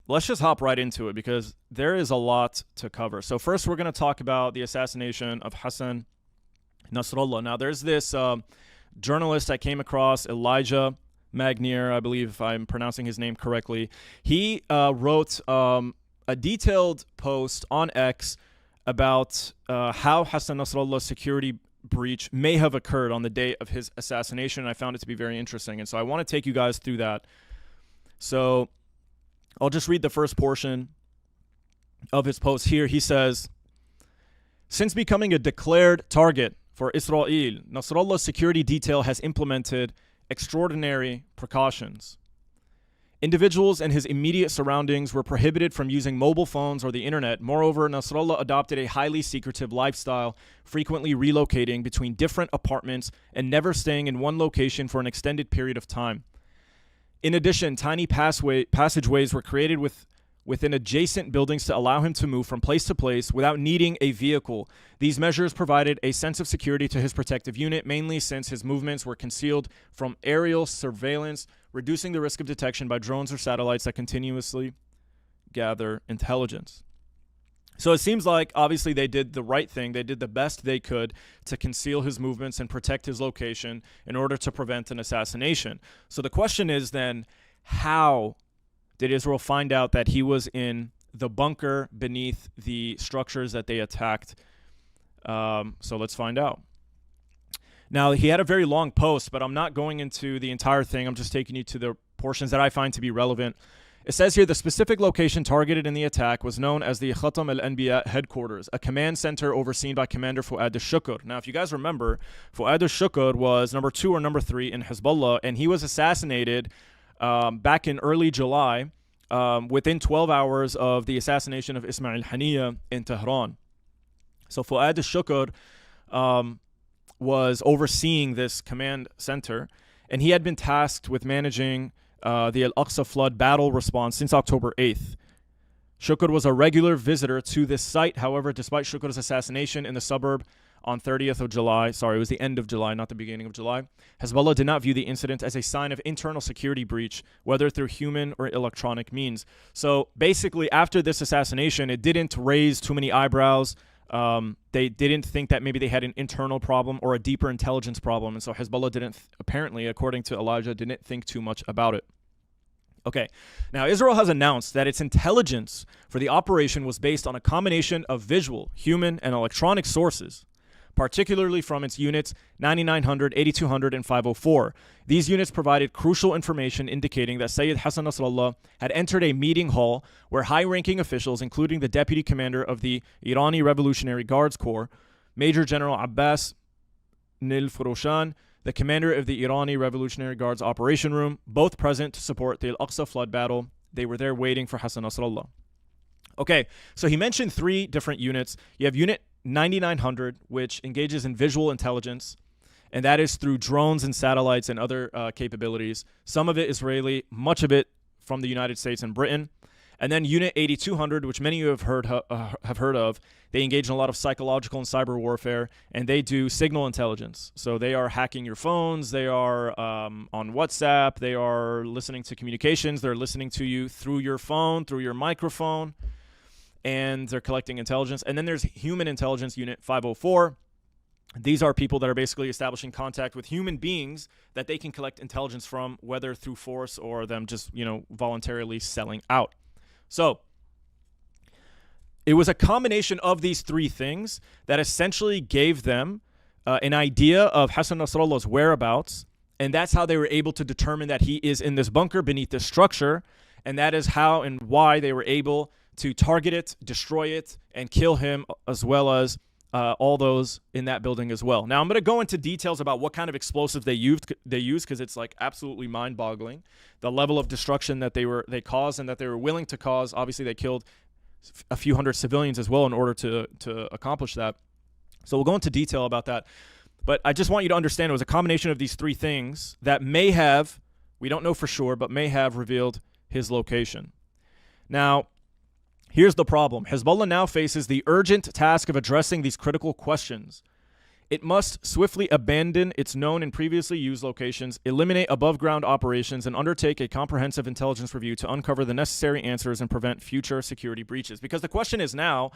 let's just hop right into it because there is a lot to cover. So first, we're going to talk about the assassination of Hassan Nasrallah. Now, there's this journalist I came across, Elijah Magnier, I believe if I'm pronouncing his name correctly. He wrote a detailed post on X about how Hassan Nasrallah's security breach may have occurred on the day of his assassination. And I found it to be very interesting. And so I want to take you guys through that. So I'll just read the first portion of his post here. He says, since becoming a declared target for Israel, Nasrallah's security detail has implemented extraordinary precautions. Individuals in his immediate surroundings were prohibited from using mobile phones or the internet. Moreover, Nasrallah adopted a highly secretive lifestyle, frequently relocating between different apartments and never staying in one location for an extended period of time. In addition, tiny passageways were created within adjacent buildings to allow him to move from place to place without needing a vehicle. These measures provided a sense of security to his protective unit, mainly since his movements were concealed from aerial surveillance, reducing the risk of detection by drones or satellites that continuously gather intelligence. So it seems like, obviously, they did the right thing. They did the best they could to conceal his movements and protect his location in order to prevent an assassination. So the question is then, how did Israel find out that he was in the bunker beneath the structures that they attacked? So let's find out. Now, he had a very long post, but I'm not going into the entire thing. I'm just taking you to the portions that I find to be relevant. It says here, the specific location targeted in the attack was known as the Khatam al-Anbiya headquarters, a command center overseen by Commander Fuad al-Shukr. Now, if you guys remember, Fuad al-Shukr was number 2 or number 3 in Hezbollah, and he was assassinated back in early July, within 12 hours of the assassination of Ismail Haniyeh in Tehran. So Fuad al-Shukr was overseeing this command center, and he had been tasked with managing the Al-Aqsa flood battle response since October 8th. Shukr was a regular visitor to this site. However, despite Shukr's assassination in the suburb on 30th of July, sorry, it was the end of July, not the beginning of July, Hezbollah did not view the incident as a sign of internal security breach, whether through human or electronic means. So basically, after this assassination, it didn't raise too many eyebrows. They didn't think that maybe they had an internal problem or a deeper intelligence problem. And so Hezbollah didn't, apparently, according to Elijah, didn't think too much about it. Okay, now Israel has announced that its intelligence for the operation was based on a combination of visual, human, and electronic sources, particularly from its units 9900, 8200, and 504. These units provided crucial information indicating that Sayyid Hassan Nasrallah had entered a meeting hall where high-ranking officials, including the deputy commander of the Irani Revolutionary Guards Corps, Major General Abbas Nilfurushan, the commander of the Irani Revolutionary Guards Operation Room, both present to support the Al-Aqsa flood battle. They were there waiting for Hassan Nasrallah. Okay, so he mentioned 3 different units. You have Unit 9900, which engages in visual intelligence, and that is through drones and satellites and other capabilities. Some of it Israeli, much of it from the United States and Britain. And then Unit 8200, which many of you have heard of. They engage in a lot of psychological and cyber warfare, and they do signal intelligence. So they are hacking your phones. They are on WhatsApp. They are listening to communications. They're listening to you through your phone, through your microphone, and they're collecting intelligence. And then there's Human Intelligence Unit 504. These are people that are basically establishing contact with human beings that they can collect intelligence from, whether through force or them just, voluntarily selling out. So it was a combination of these 3 things that essentially gave them an idea of Hassan Nasrallah's whereabouts, and that's how they were able to determine that he is in this bunker beneath this structure, and that is how and why they were able to target it, destroy it, and kill him, as well as all those in that building as well. Now, I'm going to go into details about what kind of explosives they used because it's like absolutely mind-boggling. The level of destruction that they caused and that they were willing to cause. Obviously, they killed a few hundred civilians as well in order to accomplish that. So we'll go into detail about that. But I just want you to understand it was a combination of these 3 things that may have, we don't know for sure, but may have revealed his location. Now, here's the problem. Hezbollah now faces the urgent task of addressing these critical questions. It must swiftly abandon its known and previously used locations, eliminate above-ground operations, and undertake a comprehensive intelligence review to uncover the necessary answers and prevent future security breaches. Because the question is now,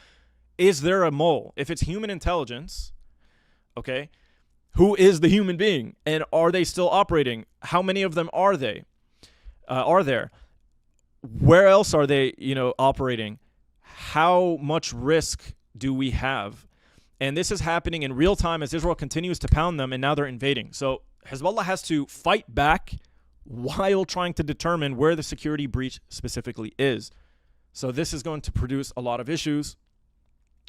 is there a mole? If it's human intelligence, okay, who is the human being? And are they still operating? How many of them are there? Where else are they, operating? How much risk do we have? And this is happening in real time as Israel continues to pound them, and now they're invading. So Hezbollah has to fight back while trying to determine where the security breach specifically is. So this is going to produce a lot of issues.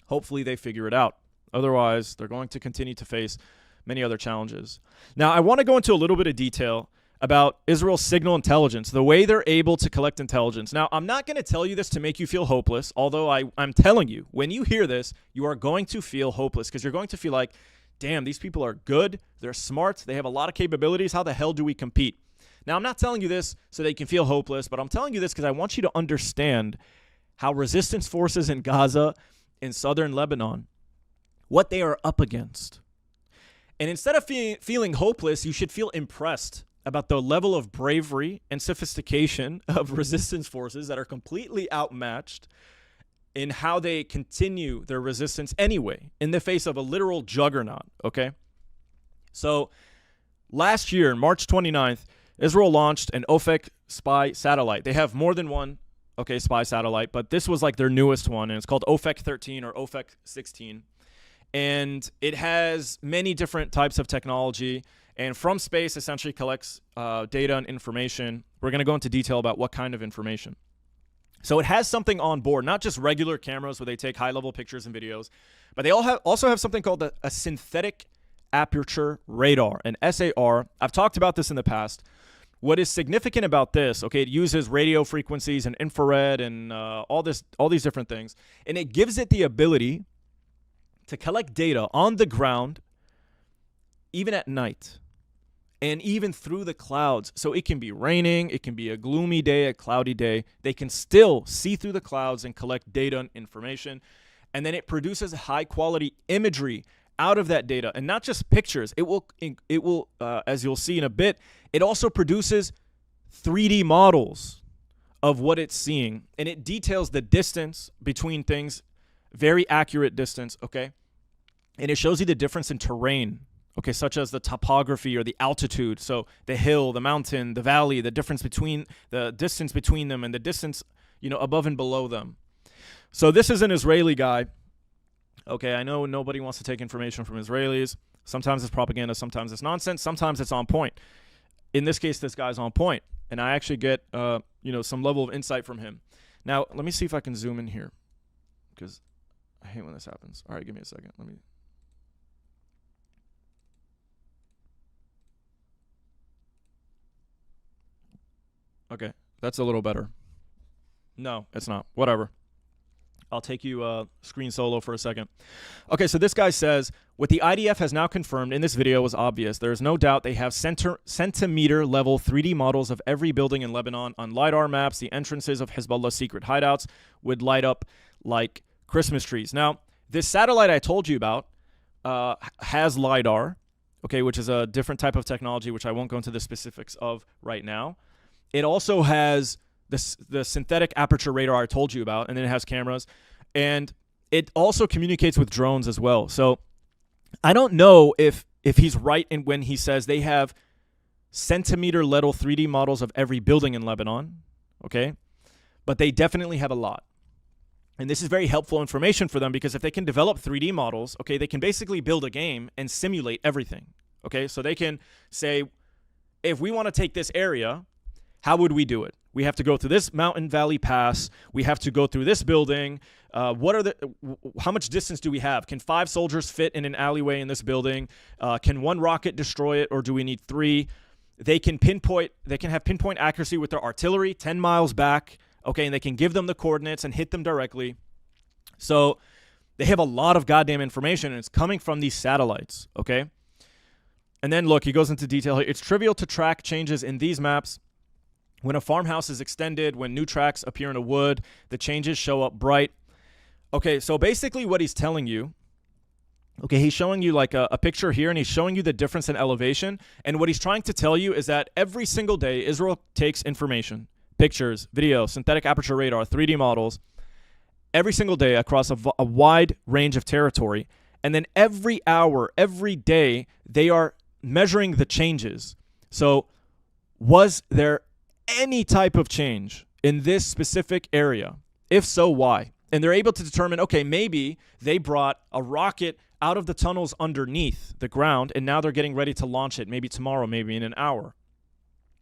Hopefully they figure it out. Otherwise, they're going to continue to face many other challenges. Now, I want to go into a little bit of detail about Israel's signal intelligence, the way they're able to collect intelligence. Now, I'm not going to tell you this to make you feel hopeless, although I'm telling you, when you hear this, you are going to feel hopeless because you're going to feel like, damn, these people are good, they're smart, they have a lot of capabilities, how the hell do we compete? Now, I'm not telling you this so that you can feel hopeless, but I'm telling you this because I want you to understand how resistance forces in Gaza, in southern Lebanon, what they are up against. And instead of feeling hopeless, you should feel impressed about the level of bravery and sophistication of resistance forces that are completely outmatched in how they continue their resistance anyway, in the face of a literal juggernaut, okay? So last year, March 29th, Israel launched an OFEC spy satellite. They have more than one, spy satellite, but this was like their newest one, and it's called OFEC 13 or OFEC 16. And it has many different types of technology, and from space essentially collects data and information. We're going to go into detail about what kind of information. So it has something on board, not just regular cameras where they take high-level pictures and videos, but they also have something called a synthetic aperture radar, an SAR. I've talked about this in the past. What is significant about this, it uses radio frequencies and infrared and all these different things, and it gives it the ability to collect data on the ground, even at night, and even through the clouds. So it can be raining, it can be a gloomy day, a cloudy day. They can still see through the clouds and collect data and information. And then it produces high-quality imagery out of that data, and not just pictures. It will, as you'll see in a bit, it also produces 3D models of what it's seeing, and it details the distance between things. Very accurate distance, And it shows you the difference in terrain, such as the topography or the altitude. So the hill, the mountain, the valley, the distance between them and the distance, above and below them. So this is an Israeli guy. I know nobody wants to take information from Israelis. Sometimes it's propaganda, sometimes it's nonsense, sometimes it's on point. In this case, this guy's on point, and I actually get, some level of insight from him. Now, let me see if I can zoom in here, because I hate when this happens. All right, give me a second. Okay, that's a little better. No, it's not. Whatever. I'll take you screen solo for a second. So this guy says, what the IDF has now confirmed in this video was obvious. There is no doubt they have centimeter level 3D models of every building in Lebanon. On LiDAR maps, the entrances of Hezbollah's secret hideouts would light up like Christmas trees. Now, this satellite I told you about has LiDAR, which is a different type of technology, which I won't go into the specifics of right now. It also has the synthetic aperture radar I told you about, and then it has cameras. And it also communicates with drones as well. So I don't know if he's right when he says they have centimeter level 3D models of every building in Lebanon, but they definitely have a lot. And this is very helpful information for them, because if they can develop 3D models, they can basically build a game and simulate everything. So they can say, if we want to take this area, how would we do it? We have to go through this mountain valley pass. We have to go through this building. How much distance do we have? Can 5 soldiers fit in an alleyway in this building? Can 1 rocket destroy it, or do we need 3? They can have pinpoint accuracy with their artillery 10 miles back. And they can give them the coordinates and hit them directly. So they have a lot of goddamn information, and it's coming from these satellites. And then look, he goes into detail here. It's trivial to track changes in these maps. When a farmhouse is extended, when new tracks appear in a wood, the changes show up bright. So basically what he's telling you Okay, he's showing you like a picture here, and he's showing you the difference in elevation. And what he's trying to tell you is that every single day, Israel takes information, pictures, video, synthetic aperture radar, 3D models, every single day across a wide range of territory. And then every hour, every day, they are measuring the changes. So was there any type of change in this specific area? If so, why? And they're able to determine, okay, maybe they brought a rocket out of the tunnels underneath the ground, and now they're getting ready to launch it, maybe tomorrow, maybe in an hour.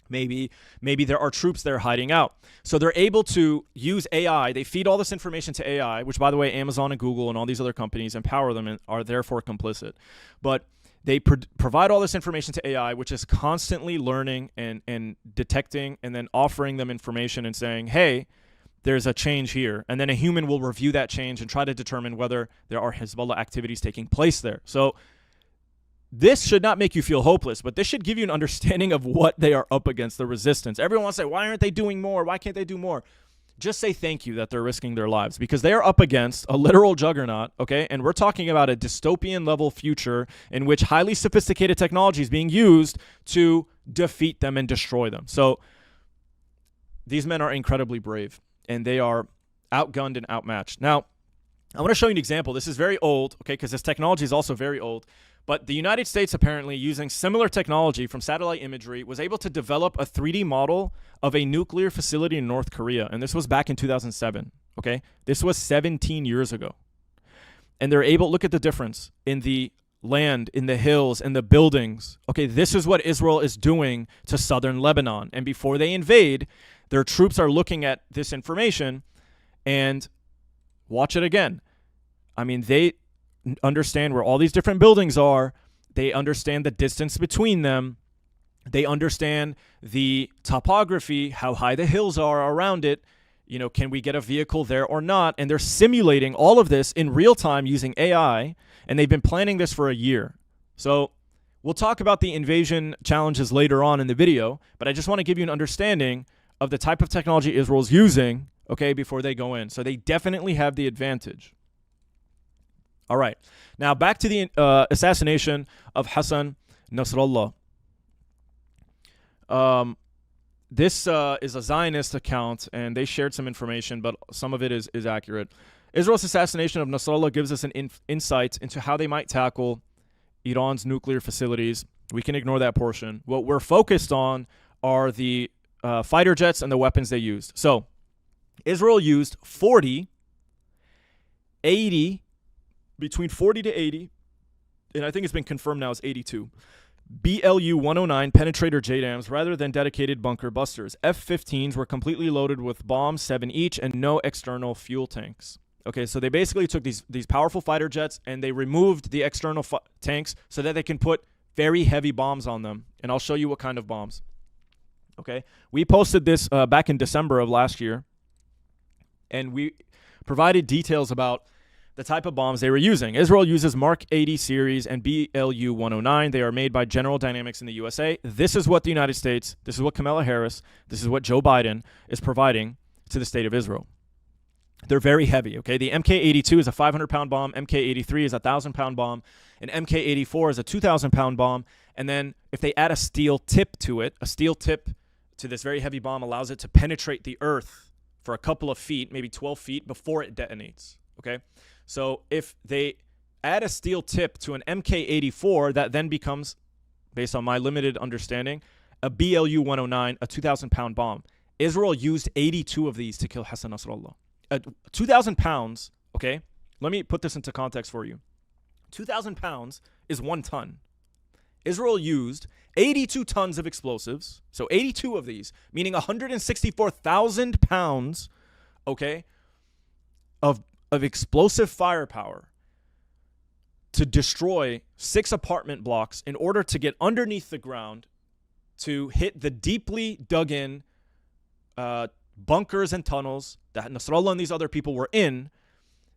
Maybe there are troops there hiding out. So they're able to use AI. They feed all this information to AI, which, by the way, Amazon and Google and all these other companies empower them and are therefore complicit. But they provide all this information to AI, which is constantly learning and detecting and then offering them information and saying, hey, there's a change here. And then a human will review that change and try to determine whether there are Hezbollah activities taking place there. So this should not make you feel hopeless, but this should give you an understanding of what they are up against, the resistance. Everyone wants to say, why aren't they doing more? Why can't they do more? Just say thank you that they're risking their lives, because they are up against a literal juggernaut, okay? And we're talking about a dystopian level future in which highly sophisticated technology is being used to defeat them and destroy them. So these men are incredibly brave, and they are outgunned and outmatched. Now, I want to show you an example. This is very old, okay, because this technology is also very old. But the United States, apparently, using similar technology from satellite imagery, was able to develop a 3D model of a nuclear facility in North Korea. And this was back in 2007, okay? This was 17 years ago. And they're able, look at the difference in the land, in the hills, in the buildings. Okay, this is what Israel is doing to southern Lebanon. And before they invade, their troops are looking at this information and watch it again. I mean, they understand where all these different buildings are. They understand the distance between them. They understand the topography, how high the hills are around it. You know, can we get a vehicle there or not? And they're simulating all of this in real time using AI, and they've been planning this for a year. So we'll talk about the invasion challenges later on in the video, but I just want to give you an understanding of the type of technology Israel's using, okay, before they go in. So they definitely have the advantage. All right. Now back to the assassination of Hassan Nasrallah. This is a Zionist account, and they shared some information, but some of it is accurate. Israel's assassination of Nasrallah gives us an insight into how they might tackle Iran's nuclear facilities. We can ignore that portion. What we're focused on are the fighter jets and the weapons they used. So Israel used between 40 to 80, and I think it's been confirmed now it's 82, BLU-109 penetrator JDAMs rather than dedicated bunker busters. F-15s were completely loaded with bombs, 7 each, and no external fuel tanks. Okay, so they basically took these powerful fighter jets and they removed the external tanks so that they can put very heavy bombs on them. And I'll show you what kind of bombs. Okay, we posted this back in December of last year, and we provided details about the type of bombs they were using. Israel uses Mark 80 series and BLU-109. They are made by General Dynamics in the USA. This is what the United States, this is what Kamala Harris, this is what Joe Biden is providing to the state of Israel. They're very heavy, okay? The MK-82 is a 500-pound bomb. MK-83 is a 1,000-pound bomb. And MK-84 is a 2,000-pound bomb. And then if they add a steel tip to it, a steel tip to this very heavy bomb allows it to penetrate the earth for a couple of feet, maybe 12 feet, before it detonates, okay? So if they add a steel tip to an MK-84, that then becomes, based on my limited understanding, a BLU-109, a 2,000-pound bomb. Israel used 82 of these to kill Hassan Nasrallah. 2,000 pounds, okay? Let me put this into context for you. 2,000 pounds is 1 ton. Israel used 82 tons of explosives, so 82 of these, meaning 164,000 pounds, okay, of explosive firepower to destroy 6 apartment blocks in order to get underneath the ground to hit the deeply dug-in bunkers and tunnels that Nasrallah and these other people were in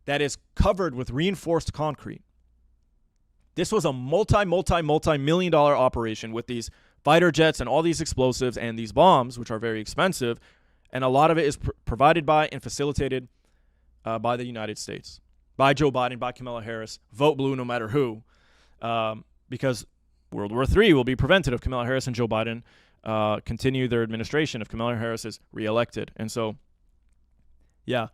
that is covered with reinforced concrete. This was a multi-million dollar operation with these fighter jets and all these explosives and these bombs, which are very expensive, and a lot of it is provided by and facilitated by the United States. by Joe Biden, by Kamala Harris. Vote blue no matter who, because World War III will be prevented if Kamala Harris and Joe Biden continue their administration, if Kamala Harris is reelected. And so, yeah,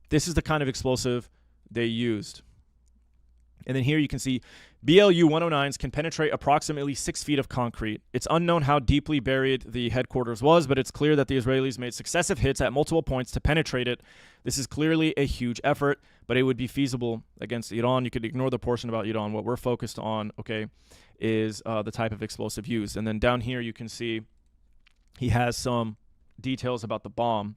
this is the kind of explosive they used. And then here you can see BLU 109s can penetrate approximately 6 feet of concrete. It's unknown how deeply buried the headquarters was, but it's clear that the Israelis made successive hits at multiple points to penetrate it. This is clearly a huge effort, but it would be feasible against Iran. You could ignore the portion about Iran. What we're focused on, okay, is the type of explosive used. And then down here you can see he has some details about the bomb.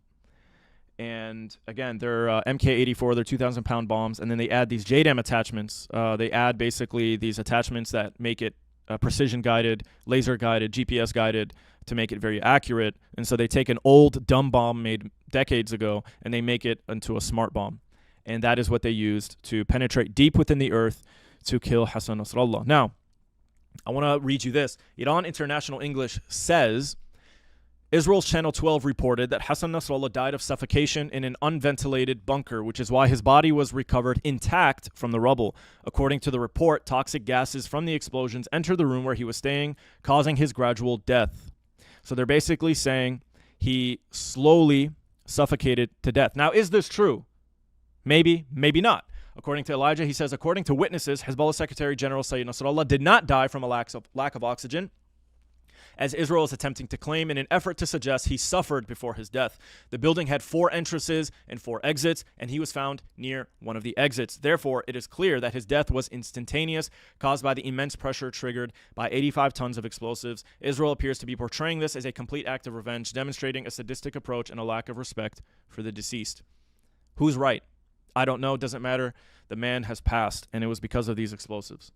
And again, they're MK84, they're 2,000-pound bombs, and then they add these JDAM attachments. They add basically these attachments that make it precision-guided, laser-guided, GPS-guided to make it very accurate. And so they take an old, dumb bomb made decades ago, and they make it into a smart bomb. And that is what they used to penetrate deep within the earth to kill Hassan Nasrallah. Now, I want to read you this. Iran International English says, Israel's Channel 12 reported that Hassan Nasrallah died of suffocation in an unventilated bunker, which is why his body was recovered intact from the rubble. According to the report, toxic gases from the explosions entered the room where he was staying, causing his gradual death. So they're basically saying he slowly suffocated to death. Now, is this true? Maybe, maybe not. According to Elijah, he says, according to witnesses, Hezbollah Secretary General Sayyid Nasrallah did not die from a lack of oxygen, as Israel is attempting to claim in an effort to suggest he suffered before his death. The building had 4 entrances and 4 exits, and he was found near one of the exits. Therefore, it is clear that his death was instantaneous, caused by the immense pressure triggered by 85 tons of explosives. Israel appears to be portraying this as a complete act of revenge, demonstrating a sadistic approach and a lack of respect for the deceased. Who's right? I don't know. Doesn't matter. The man has passed, and it was because of these explosives.